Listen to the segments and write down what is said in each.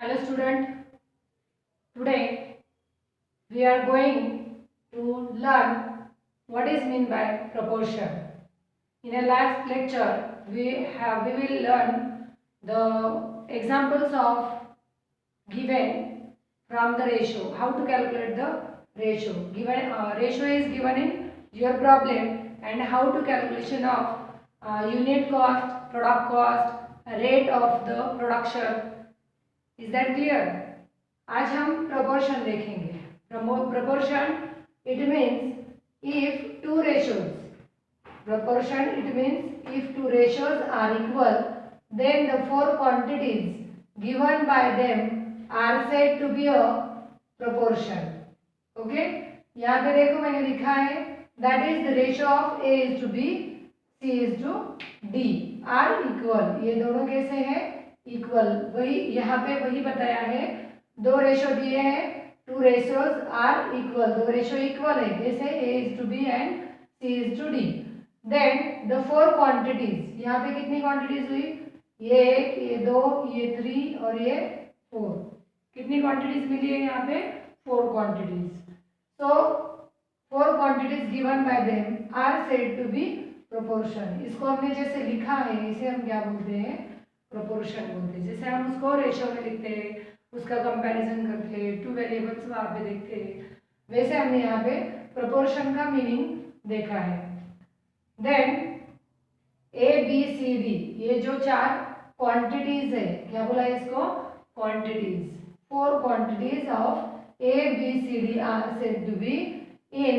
Hello student, today we are going to learn what is meant by proportion. In a last lecture we will learn the examples of given from the ratio, how to calculate the ratio. Given ratio is given in your problem and how to calculation of unit cost, product cost, rate of the production. Is that clear? आज हम proportion देखेंगे. Proportion it means if two ratios, proportion it means if two ratios are equal then the four quantities given by them are said to be a proportion. Okay, यहाँ पे देखो मैंने लिखा है that is the ratio of A is to B, C is to D are equal. ये दोनों कैसे हैं? इक्वल. वही यहाँ पे वही बताया है. दो रेशो दिए हैं, टू रेशियोज आर इक्वल. दो रेशो इक्वल है जैसे A is to B and C is to D. Then the four quantities, यहाँ पे कितनी क्वांटिटीज हुई? ये एक, ये दो, ये थ्री और ये फोर. कितनी क्वांटिटीज मिली है यहाँ पे? Four quantities. So four quantities given by them are said to be proportion. इसको हमने जैसे लिखा है इसे हम क्या बोलते हैं? प्रोपोर्शन बोलते हैं. जैसे हम उसको रेशियो में लिखते हैं, उसका कंपैरिजन करते हैं, टू वेरिएबल्स वहाँ पे देखते हैं, वैसे हमने यहाँ पे प्रोपोर्शन का मीनिंग देखा है. Then A B C D, ये जो चार क्वांटिटीज है, क्या बोला है इसको? Quantities. Four quantities of A B C D are said to be in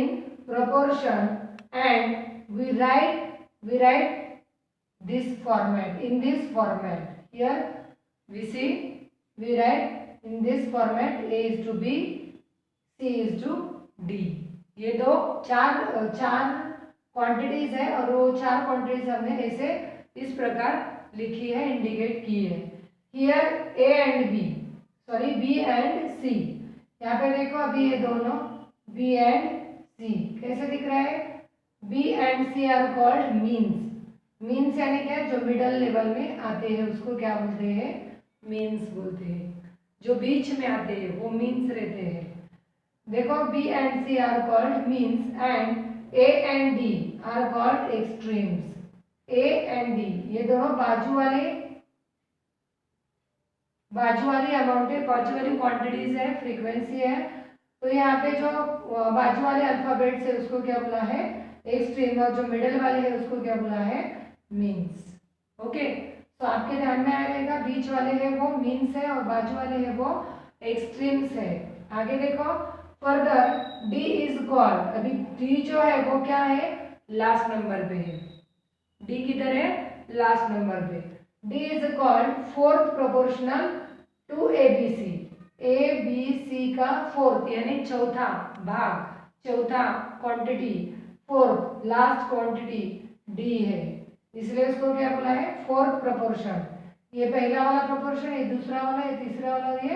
proportion and we write this format, in this format. Here we see we write in this format A is to B, C is to D. ये दो चार quantities है और वो चार quantities हमने ऐसे इस प्रकार लिखी है, इंडिकेट की है. Here A and B, sorry B and C. यहाँ पे देखो अभी ये दोनों B एंड C कैसे दिख रहा है? B and C are called means. Means यानी क्या? जो मिडल लेवल में आते हैं उसको क्या बोलते हैं? मीन्स बोलते हैं. जो बीच में आते हैं वो मीन्स रहते हैं. देखो B and C are called means and A and D are called extremes. A and D ये दोनों बाजू वाली अमाउंट है, बाजू वाली क्वांटिटीज है, फ्रीक्वेंसी है. तो यहाँ पे जो बाजू वाले अल्फाबेट्स है उसको क्या बोला है? एक्सट्रीम. और जो मिडल वाले है उसको क्या बोला है? मीन्स. ओके, तो आपके ध्यान में आएगा बीच वाले है वो मीन्स है और बाजू वाले है वो एक्सट्रीम्स है. आगे देखो फर्दर डी इज कॉल्ड. अभी डी जो है वो क्या है? लास्ट नंबर पे है. डी किधर है? लास्ट नंबर पे. D is called fourth proportional to A B C. A B C का फोर्थ यानी चौथा भाग, चौथा quantity, fourth last quantity D है, इसलिए उसको क्या बोला है? Fourth proportion. ये पहला वाला प्रोपोर्शन, ये दूसरा वाला, ये तीसरा वाला, ये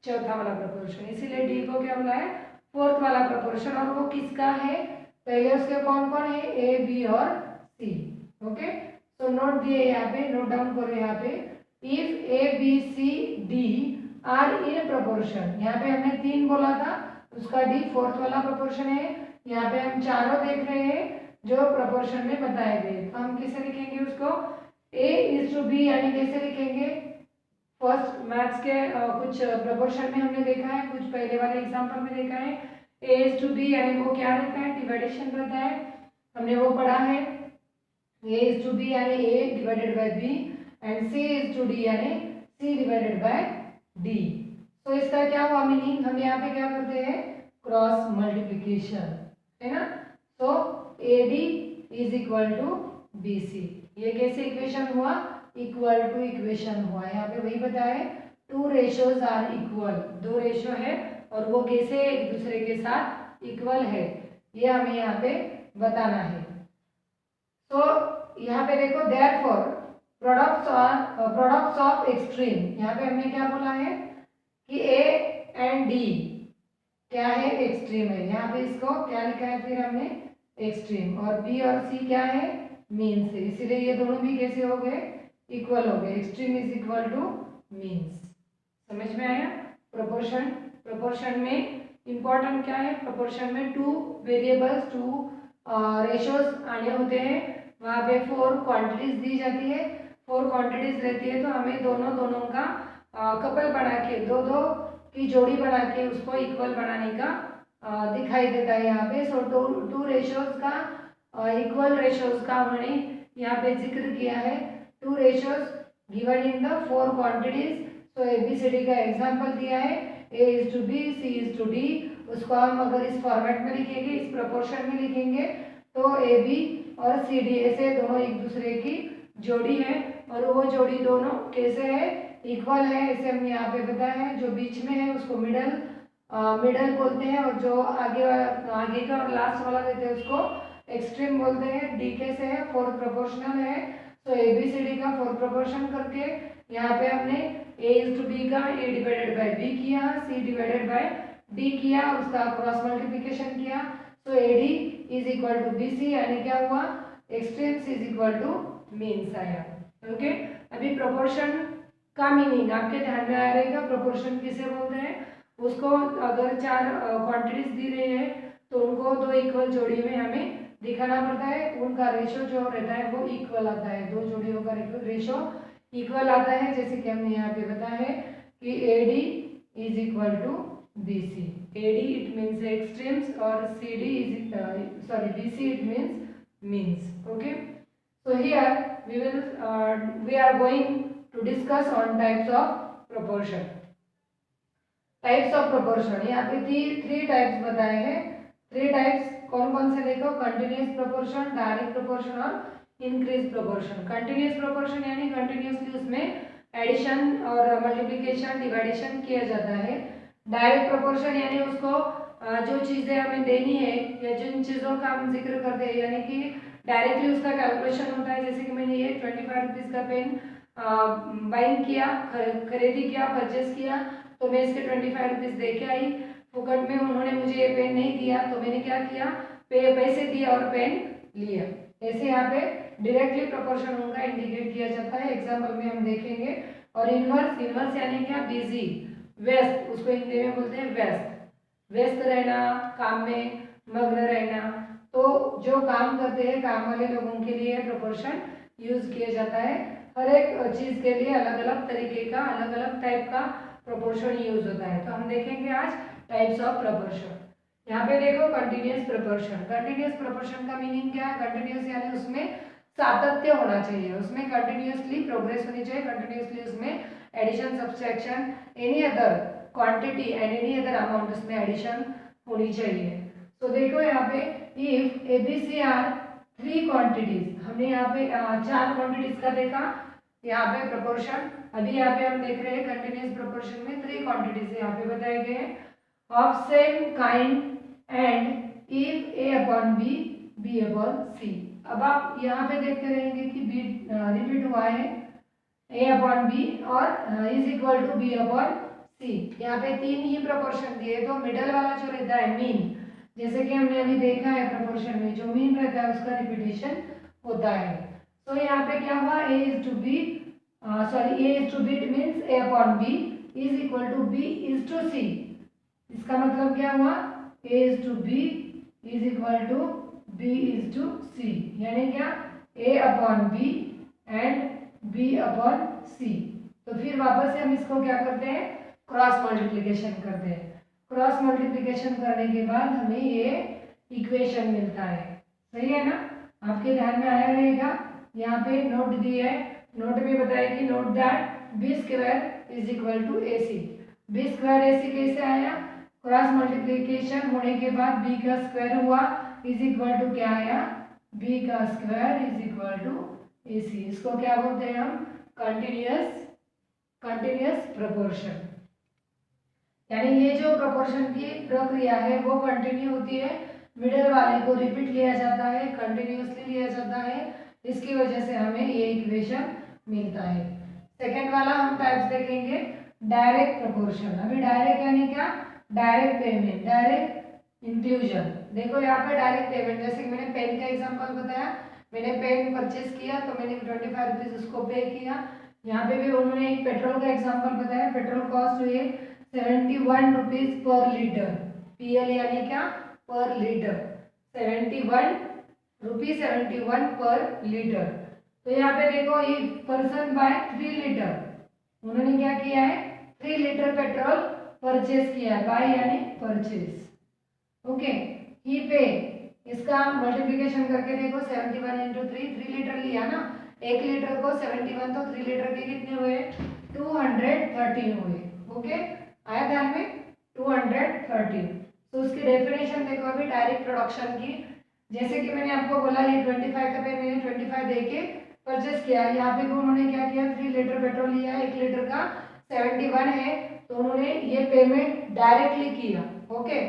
चौथा वाला प्रोपोर्शन. इसीलिए डी को क्या बोला है? फोर्थ वाला प्रोपोर्शन. और वो किसका है? पहले उसके कौन कौन है? ए बी और सी. ओके, सो नोट दिए यहाँ पे, नोट डाउन करो यहाँ पे. If A B C D are in proportion, यहाँ पे हमने तीन बोला था, उसका डी फोर्थ वाला प्रोपोर्शन है. यहाँ पे हम चारों देख रहे हैं जो प्रोपोर्शन में बताए गए. तो हम कैसे लिखेंगे उसको? A इज टू बी यानी कैसे लिखेंगे? फर्स्ट मैथ्स के कुछ प्रोपोर्शन में हमने देखा है, कुछ पहले वाले एग्जांपल में देखा है. A इज टू बी यानी वो क्या रहता है? डिवाइडेशन रहता है, हमने वो पढ़ा है. A इज टू बी यानी A divided by B and C is to D यानी C डिवाइडेड बाय D. तो इसका क्या हुआ मीनिंग? हम यहाँ पे क्या करते हैं? क्रॉस मल्टीप्लिकेशन है ना. तो AD is equal to BC. ये कैसे इक्वेशन हुआ? इक्वल टू इक्वेशन हुआ. यहाँ पे वही बताया, टू रेशियोज आर इक्वल. दो रेशियो है और वो कैसे एक दूसरे के साथ इक्वल है, ये हमें यहाँ पे बताना है. तो यहाँ पे देखो देयरफॉर प्रोडक्ट्स ऑफ एक्सट्रीम. यहाँ पे हमने क्या बोला है कि A एंड D क्या है? एक्सट्रीम है. यहाँ पे इसको क्या लिखा है फिर हमने? एक्सट्रीम. और B और C क्या है? मीन्स है. इसीलिए ये दोनों भी कैसे हो गए? इक्वल हो गए. Extreme is equal to means. समझ में आया? प्रोपोर्शन, प्रोपोर्शन में इंपॉर्टेंट क्या है? प्रोपोर्शन में 2 वेरिएबल्स, 2 रेशोज आने होते हैं। वहाँ पे 4 क्वांटिटीज दी जाती है, 4 क्वांटिटीज रहती है, तो हमें दोनों दोनों का कपल बना के, दो दो की जोड़ी बना के उसको इक्वल बनाने का दिखाई देता है यहाँ पे। सो टू रेशोज का इक्वल रेशोज का उन्होंने यहाँ पे जिक्र किया है। 2 ratios given in the 4 quantities. So ABCD का एग्जांपल दिया है, A:B, C:D। उसको हम अगर इस फॉर्मेट में लिखेंगे, इस प्रोपोर्शन में लिखेंगे, तो AB और CD ऐसे दोनों एक दूसरे की जोड़ी है, और वो जोड़ी दोनों कैसे है? इक्वल है, ऐसे हम यहाँ पे बताया है। जो बीच में है उसको मिडल मिडल बोलते हैं, और जो आगे का और लास्ट वाला देते हैं उसको एक्सट्रीम बोलते हैं। डी कैसे है? 4 प्रोपोर्शनल है। तो ABCD का 4 प्रोपोर्शन करके यहाँ पे हमने A:B का A/B किया, C/D किया, उसका क्रॉस मल्टीप्लिकेशन किया। तो AD is equal to BC, यानी क्या हुआ? Extremes is equal to means आया। ओके, अभी प्रोपोर्शन का मीनिंग आपके ध्यान में आ रहेगा। प्रोपोर्शन किसे बोलते हैं? उसको अगर 4 क्वांटिटीज दी रही है तो उनको 2 इक्वल जोड़ी में हमें दिखाना पड़ता है, उनका रेशो जो रहता है वो इक्वल आता है, 2 जोड़ियों का रेशो इक्वल आता है। जैसे कि हमने यहाँ पे बताया है कि AD is equal to BC। AD it means extremes और BC it means means. Okay, so here we are going to discuss on types of proportion. Types of proportion, यहाँ पे 3 टाइप्स बताए हैं। 3 टाइप्स कौन कौन से देखो? कंटिन्यूअस प्रोपोर्शन, डायरेक्ट प्रोपोर्शन और इंक्रीज प्रोपोर्शन। कंटिन्यूअस प्रोपोर्शन यानी कंटिन्यूअसली उसमें एडिशन और मल्टीप्लिकेशन, डिवाइडेशन किया जाता है। डायरेक्ट प्रोपोर्शन यानी उसको जो चीज़ें हमें देनी है या जिन चीज़ों का हम जिक्र करते हैं, यानी कि डायरेक्टली उसका कैलकुलेशन होता है। जैसे कि मैंने ये 25 रुपीज़ का पेन बाइंग किया, खरीदी किया, परचेस किया, तो मैं इसके 25 रुपीज़ दे के आई। फुकट में उन्होंने मुझे ये पेन नहीं दिया, तो मैंने क्या किया? पैसे दिए और पेन लिया। ऐसे यहाँ पे डायरेक्टली प्रोपोर्शन उनका इंडिकेट किया जाता है। एग्जाम्पल में हम देखेंगे। और इनवर्स, इनवर्स यानी क्या? बिजी, व्यस्त, उसको हिंदी में बोलते हैं व्यस्त। व्यस्त रहना, काम में मग्न रहना। तो जो काम करते हैं, काम वाले लोगों के लिए प्रोपोर्शन यूज किया जाता है। हर एक चीज़ के लिए अलग अलग तरीके का, अलग अलग टाइप का प्रोपोर्शन यूज होता है। तो हम देखेंगे आज टाइप्स ऑफ प्रोपोर्शन। यहाँ पे देखो कंटिन्यूअस प्रोपोर्शन। कंटिन्यूअस प्रोपोर्शन का मीनिंग क्या है? कंटिन्यूअस यानी उसमें सातत्य होना चाहिए, उसमें कंटिन्यूअसली प्रोग्रेस होनी चाहिए, कंटिन्यूअसली उसमें addition, subtraction, any other quantity and any other amount उसमें एडिशन होनी चाहिए। तो देखो यहाँ पे इफ ABC आर 3 क्वांटिटीज, हमने यहाँ पे 4 क्वांटिटीज का देखा यहाँ पे प्रोपोर्शन। अभी यहाँ पे हम देख रहे हैं कंटिन्यूअस प्रोपोर्शन में 3 क्वांटिटीज यहाँ पे बताए गए हैं, of same kind and if A/B, B/C। अब आप यहाँ पे देखते रहेंगे कि B रिपीट हुआ है, A/B और इज इक्वल टू B/C। यहाँ पे 3 ही प्रोपोर्शन दिए, तो मिडल वाला जो रहता है मीन, जैसे कि हमने अभी देखा है प्रोपोर्शन में जो मीन रहता है उसका रिपीटेशन होता है। तो यहाँ पे क्या हुआ? A:B it means A/B is equal to B:C। इसका मतलब क्या हुआ? A:B is equal to B:C, यानी क्या? A/B and B/C। तो फिर वापस से हम इसको क्या करते हैं? क्रॉस मल्टीप्लिकेशन करते हैं। क्रॉस मल्टीप्लिकेशन करने के बाद हमें ये इक्वेशन मिलता है। सही है ना? आपके ध्यान में आया रहेगा। यहाँ पे नोट दी है, नोट में बताएगी, note that B² is equal to AC। B² AC कैसे आया? क्रॉस मल्टीप्लिकेशन होने के बाद B का स्क्वायर हुआ, इज इक्वल टू क्या आया? B का square is equal to AC। इसको क्या बोलते हैं हम? Continuous proportion. यानी ये जो प्रोपोर्शन की प्रक्रिया है वो कंटिन्यू होती है, मिडिल वाले को रिपीट लिया जाता है, कंटिन्यूअसली लिया जाता है, इसकी वजह से हमें ये इक्वेशन मिलता है। सेकेंड वाला हम टाइप्स देखेंगे, डायरेक्ट प्रोपोर्शन। अभी डायरेक्ट यानी क्या? Direct payment, direct inclusion. देखो यहाँ पे डायरेक्ट पेमेंट, जैसे कि मैंने पेन का एग्जांपल बताया, मैंने पेन परचेज किया तो मैंने 25 रुपीज़ उसको पे किया। यहाँ पे भी उन्होंने एक पेट्रोल का एग्जांपल बताया। पेट्रोल कॉस्ट हुई 71 रुपीज पर लीटर। PL यानी क्या, पर लीटर। 71 पर लीटर। तो यहाँ पे देखो ये पर्सन बाय 3 लीटर, उन्होंने क्या किया है, 3 लीटर पेट्रोल परचेज किया है। बाय यानी परचेज। ओके, ही पे, इसका मल्टीप्लिकेशन करके देखो 71 इंटू 3 लीटर लिया ना, 1 लीटर को 71, तो 3 लीटर के कितने हुए, 213 हुए। ओके, आया ध्यान में, 213। तो उसकी डेफिनेशन देखो अभी डायरेक्ट प्रोडक्शन की। जैसे कि मैंने आपको बोला ये 25 का पे मैंने 25 दे के परचेस किया। यहाँ पे भी उन्होंने क्या किया, 3 लीटर पेट्रोल लिया, 1 लीटर का 71 है, तो उन्होंने ये पेमेंट डायरेक्टली किया। ओके,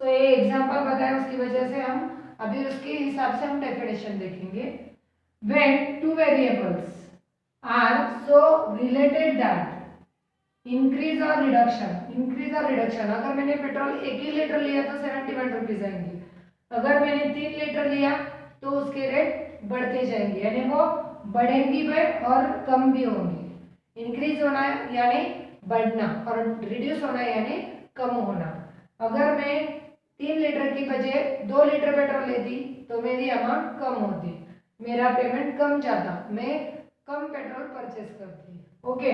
तो ये एग्जांपल बताया, उसकी वजह से हम अभी उसके हिसाब से हम डेफिनेशन देखेंगे। When two variables are so related that increase और रिडक्शन, अगर मैंने पेट्रोल 1 ही लीटर लिया तो 71 रुपीज आएंगे, अगर मैंने 3 लीटर लिया तो उसके रेट बढ़ते जाएंगे, यानी वो बढ़ेंगी भी और कम भी होंगी। इंक्रीज होना यानी बढ़ना और रिड्यूस होना यानी कम होना। अगर मैं 3 लीटर की बजाय 2 लीटर पेट्रोल लेती तो मेरी अमाउंट कम होती, मेरा पेमेंट कम जाता, मैं कम पेट्रोल परचेस करती। Okay,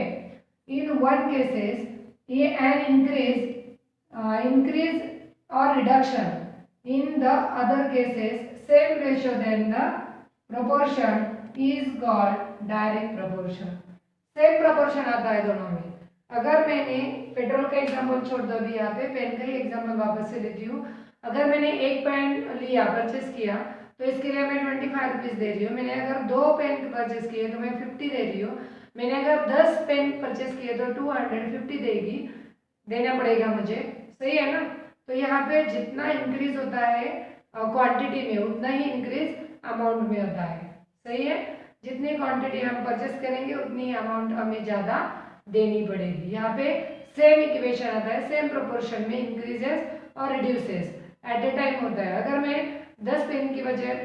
in one cases an increase or reduction, in the other cases same ratio then the proportion is called direct proportion। Same proportion आता है दोनों में। अगर मैंने पेट्रोल का एग्जांपल छोड़ दो अभी, यहाँ पे पेन का ही एग्जांपल वापस से लेती हूँ। अगर मैंने एक पेन लिया, परचेस किया, तो इसके लिए मैं 25 रुपीज दे रही हूँ। मैंने अगर 2 पेन परचेस किए तो मैं 50 दे रही हूँ। मैंने अगर 10 पेन परचेस किए तो 250 देना पड़ेगा मुझे, सही है ना। तो यहाँ पे जितना इंक्रीज होता है क्वांटिटी में, उतना ही इंक्रीज अमाउंट में होता है, सही है। जितनी क्वांटिटी हम परचेस करेंगे उतनी अमाउंट हमें ज़्यादा देनी पड़ेगी। यहाँ पे सेम इक्वेशन आता है, सेम प्रोपोर्शन में इंक्रीजेस और रिड्यूसेस एट ए टाइम होता है। अगर मैं 10 पेन की बजाय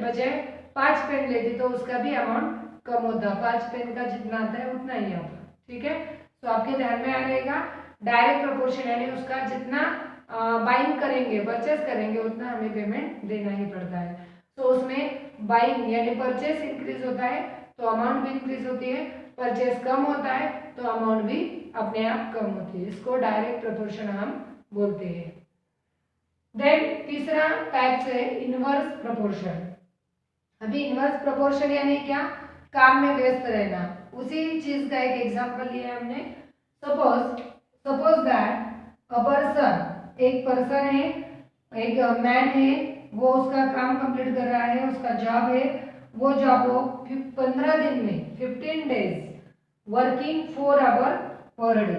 5 पेन लेती तो उसका भी अमाउंट कम होता, 5 पेन का जितना आता है उतना ही आता। ठीक है, तो आपके ध्यान में आ रहेगा डायरेक्ट प्रोपोर्शन यानी उसका जितना बाइंग करेंगे, परचेस करेंगे, उतना हमें पेमेंट देना ही पड़ता है। तो उसमें बाइंग यानी परचेस इंक्रीज होता है तो अमाउंट भी इंक्रीज होती है, परचेस कम होता है तो अमाउंट भी अपने आप कम होती है। इसको डायरेक्ट प्रोपोर्शन हम बोलते हैं। देन तीसरा टाइप है इनवर्स प्रोपोर्शन। अभी इनवर्स प्रोपोर्शन यानी क्या, काम में व्यस्त रहना। उसी चीज का एक एग्जांपल लिया हमने। सपोज दैट अ पर्सन, एक पर्सन है, एक मैन है, वो उसका काम कंप्लीट कर रहा है, उसका जॉब है, वो जॉब वो 15 दिन में 15 days working 4 hour per day,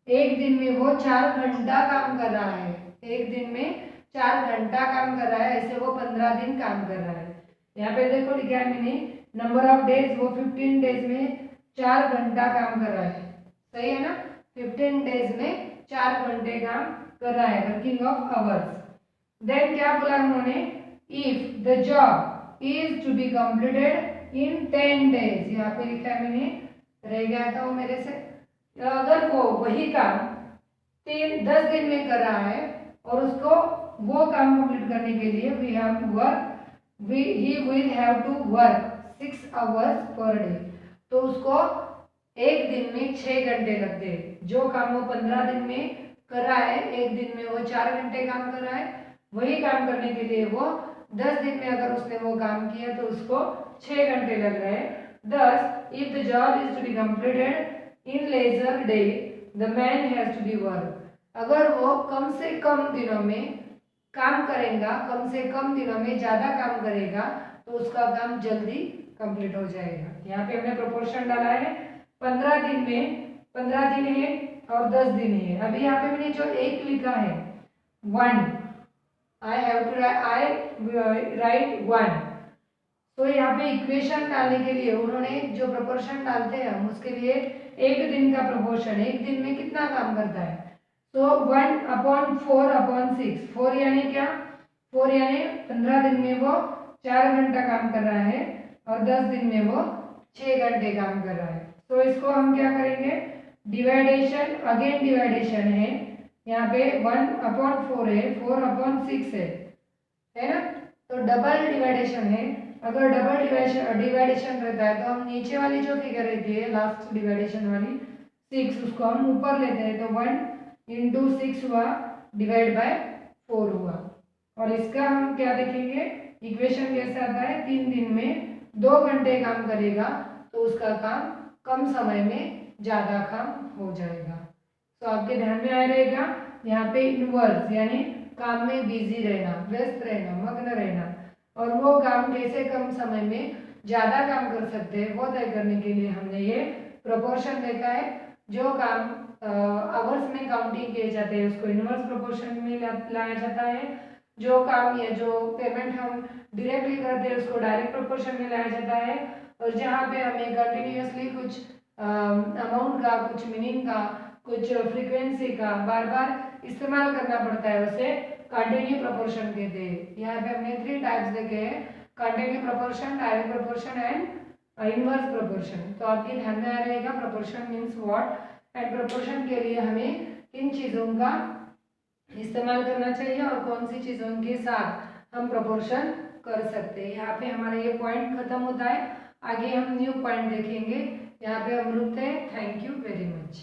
एक दिन में वो 4 घंटा काम कर रहा है, एक दिन में 4 घंटा काम कर रहा है, ऐसे वो 15 दिन काम कर रहा है। यहाँ पे देखो लिखा है मैंने नंबर ऑफ डेज, वो 15 डेज में 4 घंटा काम कर रहा है, सही है ना। 15 डेज में 4 घंटे काम कर रहा है, वर्किंग ऑफ आवर्स। देन क्या बोला उन्होंने, if the job is to be completed in 10 days, यहाँ पे लिखा है मैंने, रह गया था वो मेरे से। अगर वो वही काम 10 दिन में कर रहा है और उसको वो काम कंप्लीट करने के लिए we have to work, he will have to work 6 hours per day, तो उसको एक दिन में 6 घंटे लगते हैं। जो काम वो 15 दिन में कर रहा है, एक दिन में वो 4 घंटे काम कर रहा है, वही काम करने के लिए वो 10 दिन में अगर उसने वो काम किया तो उसको 6 घंटे लग रहे हैं। Thus, if the job is to be completed in lesser day, the man has to be work। अगर वो कम से कम दिनों में काम करेगा, कम से कम दिनों में ज़्यादा काम करेगा तो उसका काम जल्दी कंप्लीट हो जाएगा। यहाँ पे हमने प्रोपोर्शन डाला है, 15 दिन में 15 दिन है और 10 दिन है। अभी यहाँ पे मैंने जो एक लिखा है 1, आई हैव टू राइट 1, तो यहाँ पे इक्वेशन डालने के लिए उन्होंने जो प्रोपोर्शन डालते हैं हम, उसके लिए एक दिन का प्रोपोर्शन, एक दिन में कितना काम करता है, तो 1/4/6, 4 यानी क्या, 4 यानी 15 दिन में वो 4 घंटा काम कर रहा है और 10 दिन में वो 6 घंटे काम कर रहा है, तो इसको हम क्या करेंगे, डिवाइडेशन, अगेन डिवाइडेशन है, यहाँ पे 1/4 है, 4/6 है ना। तो डबल डिवाइडेशन है, अगर डबल डिवाइडेशन रहता है तो हम नीचे वाली जो फिगर रहती है लास्ट डिवाइडेशन वाली 6, उसको हम ऊपर लेते हैं, तो 1 × 6 हुआ, डिवाइड बाय 4 हुआ। और इसका हम क्या देखेंगे, इक्वेशन कैसा आता है, 3 दिन में 2 घंटे काम करेगा तो उसका काम कम समय में ज़्यादा काम हो जाएगा। तो आपके ध्यान में आ रहेगा, यहाँ पे इनवर्स यानी काम में बिजी रहना, व्यस्त रहना, मग्न रहना, और वो काम कैसे कम समय में ज़्यादा काम कर सकते हैं वो तय करने के लिए हमने ये प्रोपोर्शन देखा है। जो काम आवर्स में काउंटिंग किए जाते हैं उसको इनवर्स प्रोपोर्शन में लाया जाता है, जो काम या जो पेमेंट हम डायरेक्टली करते हैं उसको डायरेक्ट प्रोपोर्शन में लाया जाता है, और जहाँ पे हमें कंटिन्यूसली कुछ अमाउंट का, कुछ मीनिंग का, कुछ फ्रीक्वेंसी का बार बार इस्तेमाल करना पड़ता है उसे कंटिन्यू प्रोपोर्शन कहते हैं। यहाँ पे हमने 3 टाइप्स देखे हैं, continue proportion, direct proportion and inverse proportion. तो आपके ध्यान में आ रहेगा proportion means what, and proportion के लिए हमें किन चीज़ों का इस्तेमाल करना चाहिए और कौन सी चीज़ों के साथ हम प्रोपोर्शन कर सकते हैं। यहाँ पे हमारा ये पॉइंट खत्म होता है, आगे हम न्यू पॉइंट देखेंगे। यहाँ पे हम रुकते हैं। Thank you very much.